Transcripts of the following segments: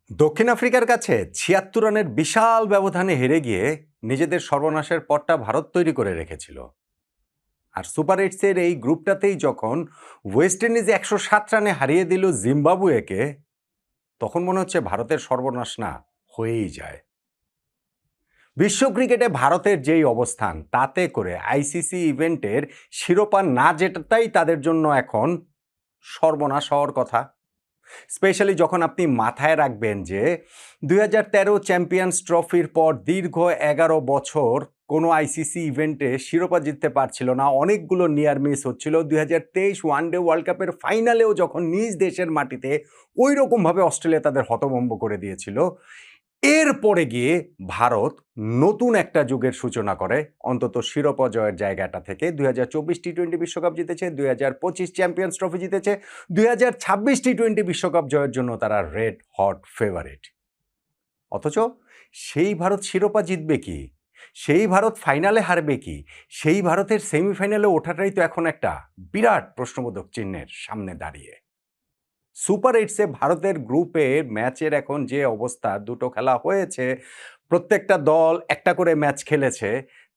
দক্ষিণ আফ্রিকার কাছে ৭৬ রানের বিশাল ব্যবধানে হেরে গিয়ে নিজেদের সর্বনাশের পথটা ভারত তৈরি করে রেখেছিল। আর সুপার এইটসের এই গ্রুপটাতেই যখন ওয়েস্ট ইন্ডিজ ১০৭ রানে হারিয়ে দিল জিম্বাবুয়েকে, তখন মনে হচ্ছে ভারতের সর্বনাশ না হয়েই যায়। বিশ্ব ক্রিকেটে ভারতের যেই অবস্থান, তাতে করে আইসিসি ইভেন্টের শিরোপা না জেতাটাই তাদের জন্য এখন সর্বনাশ হওয়ার কথা। স্পেশালি যখন আপনি মাথায় রাখবেন যে ২০১৩ চ্যাম্পিয়ন্স ট্রফির পর দীর্ঘ ১১ বছর কোনো আইসিসি ইভেন্টে শিরোপা জিততে পারছিল না, অনেকগুলো নিয়ার মিস হচ্ছিল। ২০২৩ ওয়ানডে ওয়ার্ল্ড কাপের ফাইনালেও যখন নিজ দেশের মাটিতে ওই রকমভাবে অস্ট্রেলিয়া তাদের হতভম্ব করে দিয়েছিল, এরপরে গিয়ে ভারত নতুন একটা যুগের সূচনা করে, অন্তত শিরোপা জয়ের জায়গাটা থেকে। ২০২৪ টি-টোয়েন্টি বিশ্বকাপ জিতেছে, ২০২৫ চ্যাম্পিয়ন্স ট্রফি জিতেছে, ২০২৬ টি-টোয়েন্টি বিশ্বকাপ জয়ের জন্য তারা রেড হট ফেভারিট। অথচ সেই ভারত শিরোপা জিতবে কি? সেই ভারত ফাইনালে হারবে কি? সেই ভারতের সেমিফাইনালে ওঠাটাই তো এখন একটা বিরাট প্রশ্নবোধক চিহ্নের সামনে দাঁড়িয়ে। সুপার এইটসে ভারতের গ্রুপে ম্যাচের এখন যে অবস্থা, দুটো খেলা হয়েছে, প্রত্যেকটা দল একটা করে ম্যাচ খেলেছে,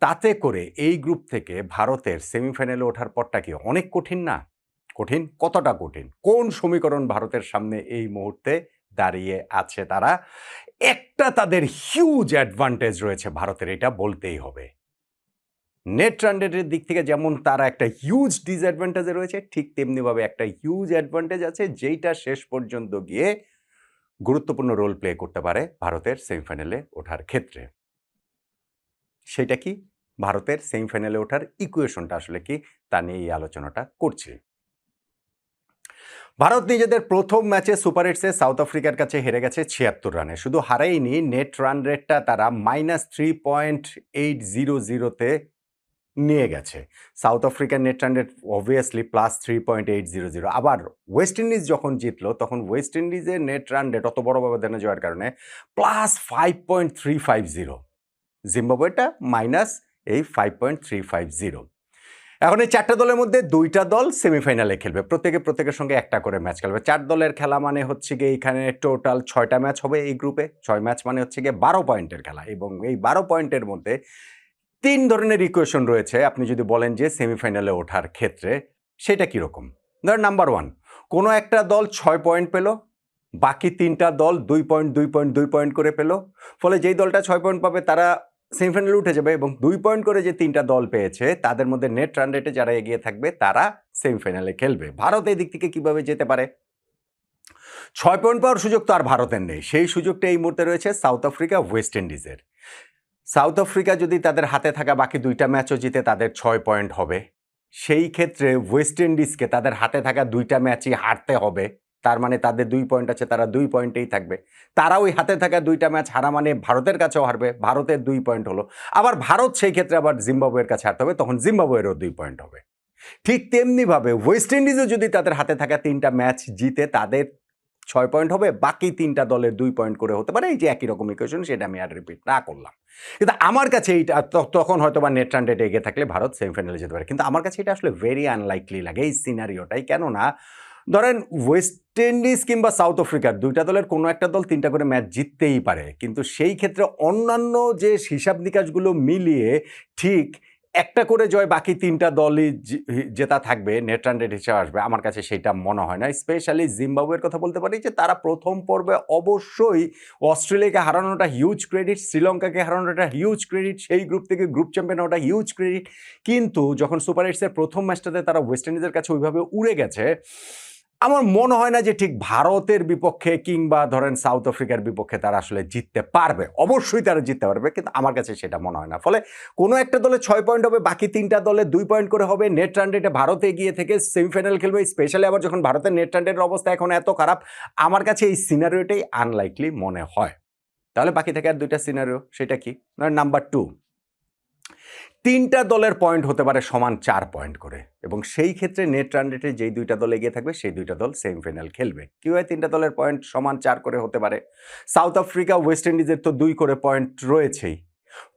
তাতে করে এই গ্রুপ থেকে ভারতের সেমিফাইনালে ওঠার পরটা কি অনেক কঠিন না? কঠিন? কতটা কঠিন? কোন সমীকরণ ভারতের সামনে এই মুহূর্তে দাঁড়িয়ে আছে তারা? একটা তাদের হিউজ অ্যাডভান্টেজ রয়েছে ভারতের, এটা বলতেই হবে। নেট রান রেটের দিক থেকে যেমন তারা একটা হিউজ ডিসঅ্যাডভান্টেজে রয়েছে, ঠিক তেমনিভাবে একটা হিউজ অ্যাডভান্টেজ আছে, যেইটা শেষ পর্যন্ত গিয়ে গুরুত্বপূর্ণ রোল প্লে করতে পারে ভারতের সেমিফাইনালে ওঠার ক্ষেত্রে। সেটা কি? ভারতের সেমিফাইনালে ওঠার ইকুয়েশনটা আসলে কি, তা নিয়ে এই আলোচনাটা করছি। ভারত নিজেদের প্রথম ম্যাচে সুপার এইটসে সাউথ আফ্রিকার কাছে হেরে গেছে ৭৬ রানে। শুধু হারায়নি, নেট রান রেটটা তারা -3.800-তে নিয়ে গেছে। সাউথ আফ্রিকার নেট রান রেট অবভিয়াসলি +3.800। আবার ওয়েস্ট ইন্ডিজ যখন জিতলো, তখন ওয়েস্ট ইন্ডিজের নেট রান রেট অত বড় ব্যবধানে জয়ের কারণে +5.350। জিম্বাবুয়েটা মাইনাস এই 5.350। এখন এই ৪টা দলের মধ্যে ২টা দল সেমিফাইনালে খেলবে। প্রত্যেকের সঙ্গে একটা করে ম্যাচ খেলবে। ৪ দলের খেলা মানে হচ্ছে গিয়ে এইখানে টোটাল ৬টা ম্যাচ হবে এই গ্রুপে। ৬ ম্যাচ মানে হচ্ছে গিয়ে ১২ পয়েন্টের খেলা, এবং এই ১২ পয়েন্টের মধ্যে ৩ ধরনের ইকুয়েশন রয়েছে আপনি যদি বলেন যে সেমিফাইনালে ওঠার ক্ষেত্রে। সেটা কিরকম? ধরেন নাম্বার 1, কোনো একটা দল ৬ পয়েন্ট পেল, বাকি ৩টা দল ২ পয়েন্ট, ২ পয়েন্ট, ২ পয়েন্ট করে পেল। ফলে যেই দলটা ৬ পয়েন্ট পাবে তারা সেমিফাইনালে উঠে যাবে, এবং ২ পয়েন্ট করে যে ৩টা দল পেয়েছে তাদের মধ্যে নেট রান রেটে যারা এগিয়ে থাকবে তারা সেমিফাইনালে খেলবে। ভারত এই দিক থেকে কিভাবে যেতে পারে? ৬ পয়েন্ট পাওয়ার সুযোগ তো আর ভারতের নেই। সেই সুযোগটা এই মুহূর্তে রয়েছে সাউথ আফ্রিকা, ওয়েস্ট ইন্ডিজের। সাউথ আফ্রিকা যদি তাদের হাতে থাকা বাকি ২টা ম্যাচও জিতে, তাদের ৬ পয়েন্ট হবে। সেই ক্ষেত্রে ওয়েস্ট ইন্ডিজকে তাদের হাতে থাকা ২টা ম্যাচই হারতে হবে। তার মানে তাদের ২ পয়েন্ট আছে, তারা ২ পয়েন্টেই থাকবে। তারা ওই হাতে থাকা ২টা ম্যাচ হারা মানে ভারতের কাছেও হারবে, ভারতের ২ পয়েন্ট হলো। আবার ভারত সেই ক্ষেত্রে আবার জিম্বাবুয়ের কাছে হারতে হবে, তখন জিম্বাবুয়েরও ২ পয়েন্ট হবে। ঠিক তেমনিভাবে ওয়েস্ট ইন্ডিজও যদি তাদের হাতে থাকা ৩টা ম্যাচ জিতে, তাদের ৬ পয়েন্ট হবে, বাকি ৩টা দলের ২ পয়েন্ট করে হতে পারে। এই যে একই রকম ইকুয়েশন, সেটা আমি আর রিপিট না করলাম। কিন্তু আমার কাছে এইটা তখন হয়তোবা নেট রান রেটে এগিয়ে থাকলে ভারত সেমিফাইনালে যেতে পারে। কিন্তু আমার কাছে এটা আসলে ভেরি আনলাইকলি লাগে এই সিনারিওটাই। কেননা ধরেন ওয়েস্ট ইন্ডিজ কিংবা সাউথ আফ্রিকার ২টা দলের কোনো একটা দল ৩টা করে ম্যাচ জিততেই পারে। কিন্তু সেই ক্ষেত্রে অন্যান্য যে হিসাব নিকাশগুলো মিলিয়ে ঠিক একটা করে জয় বাকি ৩টা দলই জেতা থাকবে, নেট রান রেট হিসেবে আসবে, আমার কাছে সেইটা মনে হয় না। স্পেশালি জিম্বাবুয়ের কথা বলতে পারি যে তারা প্রথম পর্বে অবশ্যই অস্ট্রেলিয়াকে হারানোটা হিউজ ক্রেডিট, শ্রীলঙ্কাকে হারানোটা হিউজ ক্রেডিট, সেই গ্রুপ থেকে গ্রুপ চ্যাম্পিয়ন হওয়াটা হিউজ ক্রেডিট। কিন্তু যখন সুপার এইটসের প্রথম ম্যাচটাতে তারা ওয়েস্ট ইন্ডিজের কাছে ওইভাবে উড়ে গেছে, আমার মনে হয় না যে ঠিক ভারতের বিপক্ষে কিংবা ধরেন সাউথ আফ্রিকার বিপক্ষে তারা আসলে জিততে পারবে। অবশ্যই তারা জিততে পারবে, কিন্তু আমার কাছে সেটা মনে হয় না। ফলে কোনো একটা দলে ৬ পয়েন্ট হবে, বাকি ৩টা দলে ২ পয়েন্ট করে হবে। নেট রান রেটে ভারত এগিয়ে থেকে সেমিফাইনাল খেলবে। স্পেশালি আবার যখন ভারতের নেট রান রেটের অবস্থা এখন এত খারাপ, আমার কাছে এই সিনারিওটাই আনলাইকলি মনে হয়। তাহলে বাকি থাকে আর ২টা সিনারিও, সেটা কি? নাম্বার 2, ৩টা দলের পয়েন্ট হতে পারে সমান ৪ পয়েন্ট করে, এবং সেই ক্ষেত্রে নেট রান রেটে যেই ২টা দল এগিয়ে থাকবে সেই ২টা দল সেমিফাইনাল খেলবে। কিভাবে ৩টা দলের পয়েন্ট সমান ৪ করে হতে পারে? সাউথ আফ্রিকা, ওয়েস্ট ইন্ডিজের তো ২ করে পয়েন্ট রয়েছেই।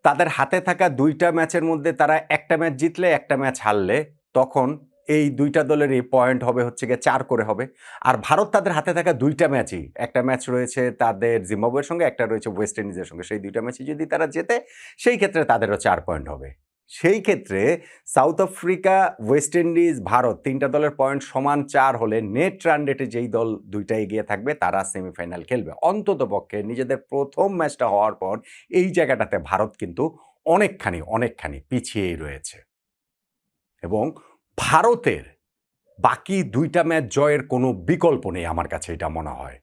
তাদের হাতে থাকা ২টা ম্যাচের মধ্যে তারা একটা ম্যাচ জিতলে, একটা ম্যাচ হারলে, তখন এই দুইটা দলেরই পয়েন্ট হবে হচ্ছে গিয়ে 4 করে হবে। আর ভারত তাদের হাতে থাকা দুইটা ম্যাচই, একটা ম্যাচ রয়েছে তাদের জিম্বাবুয়ের সঙ্গে, একটা রয়েছে ওয়েস্ট ইন্ডিজের সঙ্গে। সেই দুইটা ম্যাচই যদি তারা জেতে, সেই ক্ষেত্রে তাদেরও 4 পয়েন্ট হবে। সেই ক্ষেত্রে south Africa, West Indies, Bharat ৩টা দলের পয়েন্ট সমান 4 হলে নেট রান রেটে যেই দল দুইটা এগিয়ে থাকবে তারা সেমিফাইনাল খেলবে। অন্ততপক্ষে নিজেদের প্রথম ম্যাচটা হওয়ার পর এই জায়গাটাতে ভারত কিন্তু অনেকখানি পিছিয়েই রয়েছে। এবং ভারতের বাকি দুইটা ম্যাচ জয়ের কোনো বিকল্প নেই আমার কাছে, এটা মনে হয়।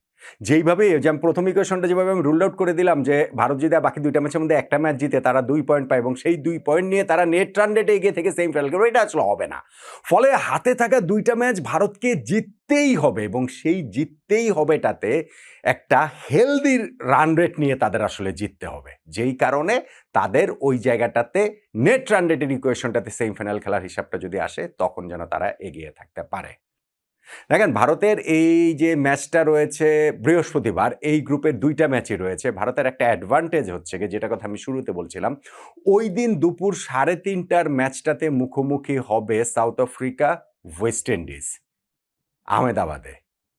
যেইভাবে যে আমি প্রথম ইকুয়েশনটা যেভাবে আমি রুল আউট করে দিলাম যে ভারত যদি বাকি দুইটা ম্যাচের মধ্যে একটা ম্যাচ জিতে তারা 2 পয়েন্ট পায় এবং সেই 2 পয়েন্ট নিয়ে তারা নেট রান রেটে এগিয়ে থেকে সেমিফাইনাল খেলবে, এটা আসলে হবে না। ফলে হাতে থাকা দুইটা ম্যাচ ভারতকে জিততেই হবে এবং সেই জিততেই হবেটাতে একটা হেলদি রান রেট নিয়ে তাদের আসলে জিততে হবে। যেই কারণে তাদের ওই জায়গাটাতে নেট রান রেটের ইকুয়েশনটাতে সেমিফাইনাল খেলার হিসাবটা যদি আসে তখন যেন তারা এগিয়ে থাকতে পারে। দেখেন ভারতের এই যে ম্যাচটা রয়েছে বৃহস্পতিবার, এই গ্রুপের দুইটা ম্যাচই রয়েছে। ভারতের একটা অ্যাডভান্টেজ হচ্ছে গিয়ে, যেটা কথা আমি শুরুতে বলছিলাম, ওই দিন দুপুর 3:30টার ম্যাচটাতে মুখোমুখি হবে সাউথ আফ্রিকা ওয়েস্ট ইন্ডিজ আহমেদাবাদে,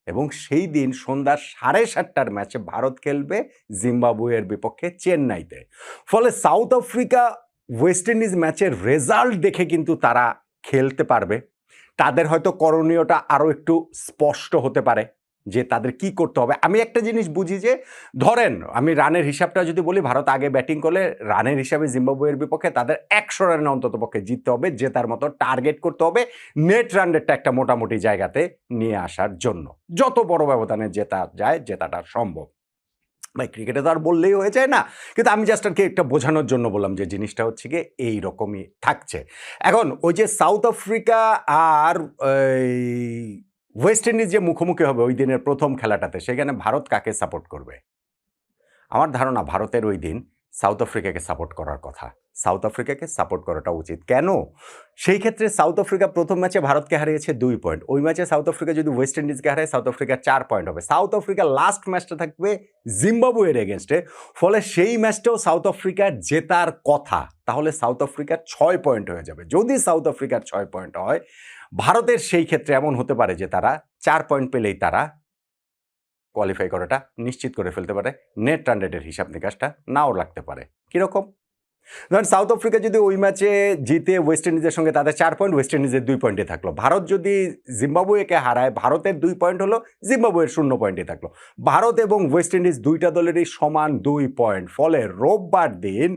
এবং সেই দিন সন্ধ্যা 7:30টার ম্যাচে ভারত খেলবে জিম্বাবুয়ের বিপক্ষে চেন্নাইতে। ফলে সাউথ আফ্রিকা ওয়েস্ট ইন্ডিজ ম্যাচের রেজাল্ট দেখে কিন্তু তারা খেলতে পারবে। তাদের হয়তো করণীয়টা আরও একটু স্পষ্ট হতে পারে যে তাদের কি করতে হবে। আমি একটা জিনিস বুঝি যে, ধরেন আমি রানের হিসাবটা যদি বলি, ভারত আগে ব্যাটিং করলে রানের হিসাবে জিম্বাবুয়ের বিপক্ষে তাদের 100 রানে অন্তত পক্ষে জিততে হবে, জেতার মতো টার্গেট করতে হবে নেট রান রেটটা একটা মোটামুটি জায়গাতে নিয়ে আসার জন্য। যত বড় ব্যবধানে জেতা যায়, জেতাটা সম্ভব। ভাই ক্রিকেটে তো আর বললেই হয়ে যায় না, কিন্তু আমি জাস্ট আর কি একটা বোঝানোর জন্য বললাম যে জিনিসটা হচ্ছে গিয়ে এইরকমই থাকছে। এখন ওই যে সাউথ আফ্রিকা আর ওয়েস্ট ইন্ডিজ যে মুখোমুখি হবে ওই দিনের প্রথম খেলাটাতে, সেখানে ভারত কাকে সাপোর্ট করবে? আমার ধারণা ভারতের ওই দিন সাউথ আফ্রিকাকে সাপোর্ট করার কথা। সাউথ আফ্রিকাকে সাপোর্ট করাটা উচিত। কেন? সেই ক্ষেত্রে সাউথ আফ্রিকা প্রথম ম্যাচে ভারতকে হারিয়েছে 2 পয়েন্ট। ওই ম্যাচে সাউথ আফ্রিকা যদি ওয়েস্ট ইন্ডিজকে হারায়, সাউথ আফ্রিকার 4 পয়েন্ট হবে। সাউথ আফ্রিকা লাস্ট ম্যাচটা থাকবে জিম্বাবুয়ের এগেনস্টে, ফলে সেই ম্যাচটাও সাউথ আফ্রিকার জেতার কথা। তাহলে সাউথ আফ্রিকার 6 পয়েন্ট হয়ে যাবে। যদি সাউথ আফ্রিকার 6 পয়েন্ট হয়, ভারতের সেই ক্ষেত্রে এমন হতে পারে যে তারা 4 পয়েন্ট পেলেই তারা কোয়ালিফাই করাটা নিশ্চিত করে ফেলতে পারে। নেট রান রেটের হিসাব নিকাশটা নাও লাগতে পারে। কীরকম? ধরেন সাউথ আফ্রিকা যদি ওই ম্যাচে জিতে ওয়েস্ট ইন্ডিজের সঙ্গে তাদের 4 পয়েন্ট, ওয়েস্ট ইন্ডিজের 2 পয়েন্টে থাকলো। ভারত যদি জিম্বাবুয়েকে হারায়, ভারতের 2 পয়েন্ট হলো, জিম্বাবুয়ের 0 পয়েন্টে থাকলো। ভারত এবং ওয়েস্ট ইন্ডিজ দুইটা দলেরই সমান 2 পয়েন্ট। ফলে রোববার দিন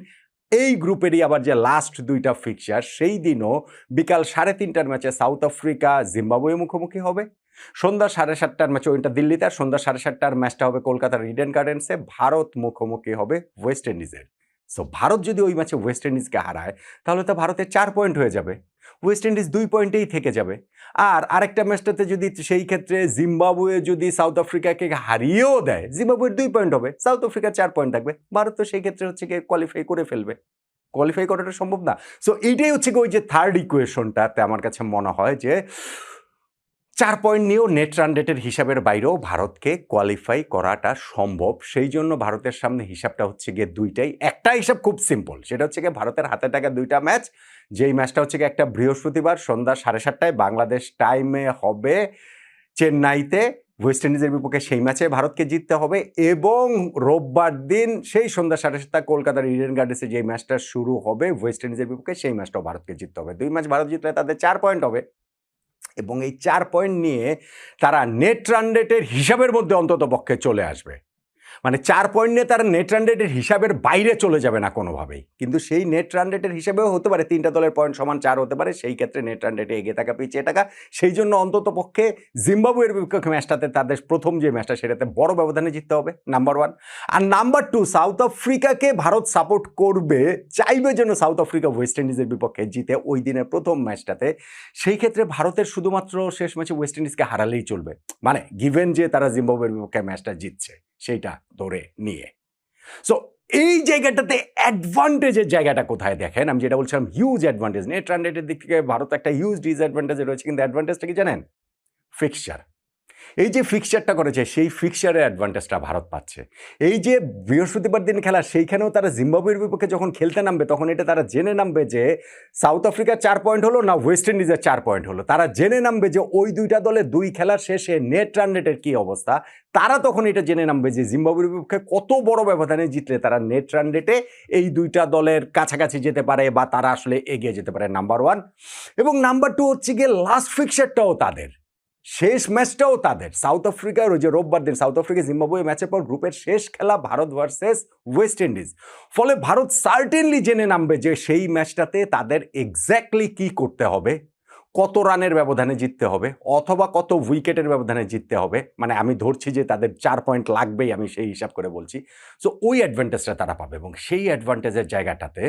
এই গ্রুপেরই আবার যে লাস্ট দুইটা ফিক্সার, সেই দিনও বিকাল 3:30টার ম্যাচে সাউথ আফ্রিকা জিম্বাবুয়ে মুখোমুখি হবে। সন্ধ্যা 7:30টার ম্যাচে, ওইটা দিল্লিতে, আর সন্ধ্যা 7:30টার ম্যাচটা হবে কলকাতার ইডেন গার্ডেন্সে। ভারত মুখোমুখি হবে ওয়েস্ট ইন্ডিজের। সো ভারত যদি ওই ম্যাচে ওয়েস্ট ইন্ডিজকে হারায়, তাহলে তো ভারতের 4 পয়েন্ট হয়ে যাবে, ওয়েস্ট ইন্ডিজ 2 পয়েন্টেই থেকে যাবে। আর আরেকটা ম্যাচটাতে যদি সেই ক্ষেত্রে জিম্বাবুয়ে যদি সাউথ আফ্রিকাকে হারিয়েও দেয়, জিম্বাবুয়ের 2 পয়েন্ট হবে, সাউথ আফ্রিকার 4 পয়েন্ট থাকবে। ভারত তো সেই ক্ষেত্রে হচ্ছে গিয়ে কোয়ালিফাই করে ফেলবে। কোয়ালিফাই করাটা সম্ভব না। সো এইটাই হচ্ছে ওই যে থার্ড ইকুয়েশনটাতে আমার কাছে মনে হয় যে 4 পয়েন্ট নিয়েও নেট রান রেটের হিসাবের বাইরেও ভারতকে কোয়ালিফাই করাটা সম্ভব। সেই জন্য ভারতের সামনে হিসাবটা হচ্ছে গিয়ে দুইটাই। একটা হিসাব খুব সিম্পল, সেটা হচ্ছে গিয়ে ভারতের হাতে থাকা দুইটা ম্যাচ, যেই ম্যাচটা হচ্ছে গিয়ে একটা বৃহস্পতিবার সন্ধ্যা 7:30টায় বাংলাদেশ টাইমে হবে চেন্নাইতে ওয়েস্ট ইন্ডিজের বিপক্ষে, সেই ম্যাচে ভারতকে জিততে হবে। এবং রোববার দিন সেই সন্ধ্যা 7:30টায় কলকাতার ইডেন গার্ডেন্সে যে ম্যাচটা শুরু হবে ওয়েস্ট ইন্ডিজের বিপক্ষে, সেই ম্যাচটাও ভারতকে জিততে হবে। 2 ম্যাচ ভারত জিতলে তাদের 4 পয়েন্ট হবে এবং এই 4 পয়েন্ট নিয়ে তারা নেট রান রেটের হিসাবের মধ্যে অন্তত পক্ষে চলে আসবে। মানে 4 পয়েন্ট নিয়ে তারা নেট রান রেটের হিসাবের বাইরে চলে যাবে না কোনোভাবেই। কিন্তু সেই নেট রান রেটের হিসাবেও হতে পারে 3টা দলের পয়েন্ট সমান 4 হতে পারে, সেই ক্ষেত্রে নেট রান রেটে এগিয়ে থাকা পিছিয়ে থাকা। সেই জন্য অন্তত পক্ষে জিম্বাবুয়ের বিপক্ষে ম্যাচটাতে তাদের প্রথম যে ম্যাচটা, সেটাতে বড় ব্যবধানে জিততে হবে, নাম্বার 1। আর নাম্বার 2, সাউথ আফ্রিকাকে ভারত সাপোর্ট করবে, চাইবে যেন সাউথ আফ্রিকা ওয়েস্ট ইন্ডিজের বিপক্ষে জিতে ওই দিনের প্রথম ম্যাচটাতে। সেই ক্ষেত্রে ভারতের শুধুমাত্র শেষ ম্যাচে ওয়েস্ট ইন্ডিজকে হারালেই চলবে, মানে গিভেন যে তারা জিম্বাবুয়ের বিপক্ষে ম্যাচটা জিতছে সেইটা ধরে নিয়ে। সো এই জায়গাটাতে অ্যাডভান্টেজের জায়গাটা কোথায় দেখেন? আমি যেটা বলছিলাম হিউজ অ্যাডভান্টেজ, নেট রান রেটের দিক থেকে ভারত একটা হিউজ ডিসঅ্যাডভান্টেজে রয়েছে, কিন্তু অ্যাডভান্টেজটা কি জানেন? ফিক্সচার। এই যে ফিক্সচারটা করেছে সেই ফিক্সচারের অ্যাডভান্টেজটা ভারত পাচ্ছে। এই যে বৃহস্পতিবার দিন খেলা সেইখানেও তারা জিম্বাবুয়ের বিপক্ষে যখন খেলতে নামবে তখন এটা তারা জেনে নামবে যে সাউথ আফ্রিকার 4 পয়েন্ট হলো না ওয়েস্ট ইন্ডিজের 4 পয়েন্ট হলো। তারা জেনে নামবে যে ওই দুইটা দলের দুই খেলার শেষে নেট রান রেটের কী অবস্থা। তারা তখন এটা জেনে নামবে যে জিম্বাবুয়ের বিপক্ষে কত বড় ব্যবধানে জিতলে তারা নেট রান রেটে এই দুইটা দলের কাছাকাছি যেতে পারে বা তারা আসলে এগিয়ে যেতে পারে, নাম্বার 1। এবং নাম্বার 2 হচ্ছে গিয়ে লাস্ট ফিক্সচারটাও তাদের, শেষ ম্যাচটাও তাদের। সাউথ আফ্রিকার ওই যে রোববার দিন সাউথ আফ্রিকা জিম্বাবুয়ে ম্যাচের পর গ্রুপের শেষ খেলা ভারত ভার্সেস ওয়েস্ট ইন্ডিজ। ফলে ভারত সার্টেনলি জেনে নামবে যে সেই ম্যাচটাতে তাদের এক্স্যাক্টলি কি করতে হবে, কত রানের ব্যবধানে জিততে হবে অথবা কত উইকেটের ব্যবধানে জিততে হবে। মানে আমি ধরছি যে তাদের 4 পয়েন্ট লাগবেই, আমি সেই হিসাব করে বলছি। সো ওই অ্যাডভান্টেজটা তারা পাবে এবং সেই অ্যাডভান্টেজের জায়গাটাতে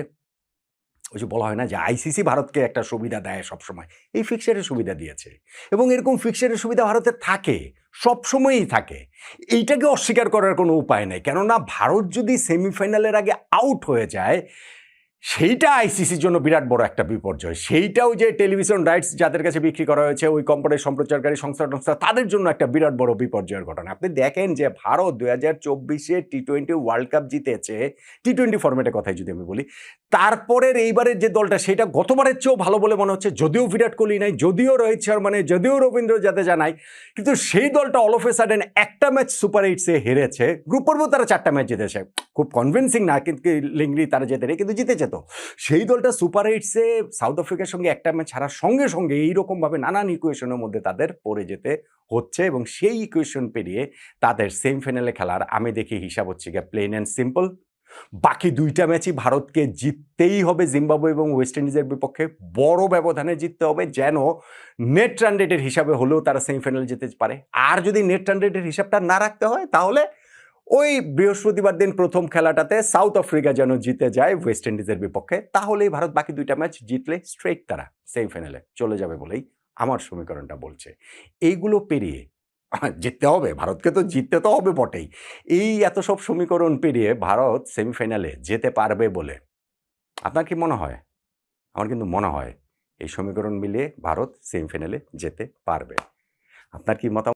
ওই যে বলা হয় না যে আইসিসি ভারতকে একটা সুবিধা দেয় সবসময়, এই ফিক্সারের সুবিধা দিয়েছে এবং এরকম ফিক্সারের সুবিধা ভারতের থাকে, সবসময়ই থাকে। এইটাকে অস্বীকার করার কোনো উপায় নেই, কেননা ভারত যদি সেমিফাইনালের আগে আউট হয়ে যায় সেইটা আইসিসির জন্য বিরাট বড় একটা বিপর্যয়। সেইটাও যে টেলিভিশন রাইটস যাদের কাছে বিক্রি করা হয়েছে ওই কোম্পানির সম্প্রচারকারী সংস্থা তাদের জন্য একটা বিরাট বড় বিপর্যয়ের ঘটনা। আপনি দেখেন যে ভারত 2024-এ টি-20 ওয়ার্ল্ড কাপ জিতেছে, টি-20 ফরম্যাটের কথাই যদি আমি বলি, তারপরের এইবারের যে দলটা সেটা গতবারের চেয়েও ভালো বলে মনে হচ্ছে। যদিও বিরাট কোহলি নাই, যদিও রোহিত শর্মা নেই, যদিও রবীন্দ্র জাদেজা নাই, কিন্তু সেই দলটা অল অফ এ সাডেন একটা ম্যাচ সুপার 8-এ হেরেছে। গ্রুপ পর্বেও তারা 4টা ম্যাচ জিতেছে, খুব কনভিন্সিং না কিন্তু লিংলি তারা যেতে রে, কিন্তু জিতেছে। তো সেই দলটা সুপার 8-এ সাউথ আফ্রিকার সঙ্গে একটা ম্যাচ হারার সঙ্গে সঙ্গে এইরকমভাবে নানান ইকুয়েশনের মধ্যে তাদের পড়ে যেতে হচ্ছে এবং সেই ইকুয়েশন পেরিয়ে তাদের সেমিফাইনালে খেলার আমি দেখি হিসাব হচ্ছে গিয়ে প্লেন অ্যান্ড সিম্পল। বাকি দুইটা ম্যাচই ভারতকে জিততেই হবে, জিম্বাবুয়ে এবং ওয়েস্ট ইন্ডিজের বিপক্ষে বড় ব্যবধানে জিততে হবে, যেন নেট রান রেটের হিসাবে হলেও তারা সেমিফাইনালে যেতে পারে। আর যদি নেট রান রেটের হিসাবটা না রাখতে হয় তাহলে ওই বৃহস্পতিবার দিন প্রথম খেলাটাতে সাউথ আফ্রিকা যেন জিতে যায় ওয়েস্ট ইন্ডিজের বিপক্ষে, তাহলেই ভারত বাকি দুইটা ম্যাচ জিতলে স্ট্রেট তারা সেমিফাইনালে চলে যাবে বলেই আমার সমীকরণটা বলছে। এইগুলো পেরিয়ে জিততে হবে, ভারতকে তো জিততে তো হবে বটেই। এই এত সব সমীকরণ পেরিয়ে ভারত সেমিফাইনালে যেতে পারবে বলে আপনার কি মনে হয়? আমার কিন্তু মনে হয় এই সমীকরণ মিলিয়ে ভারত সেমিফাইনালে যেতে পারবে। আপনার কি মতামত?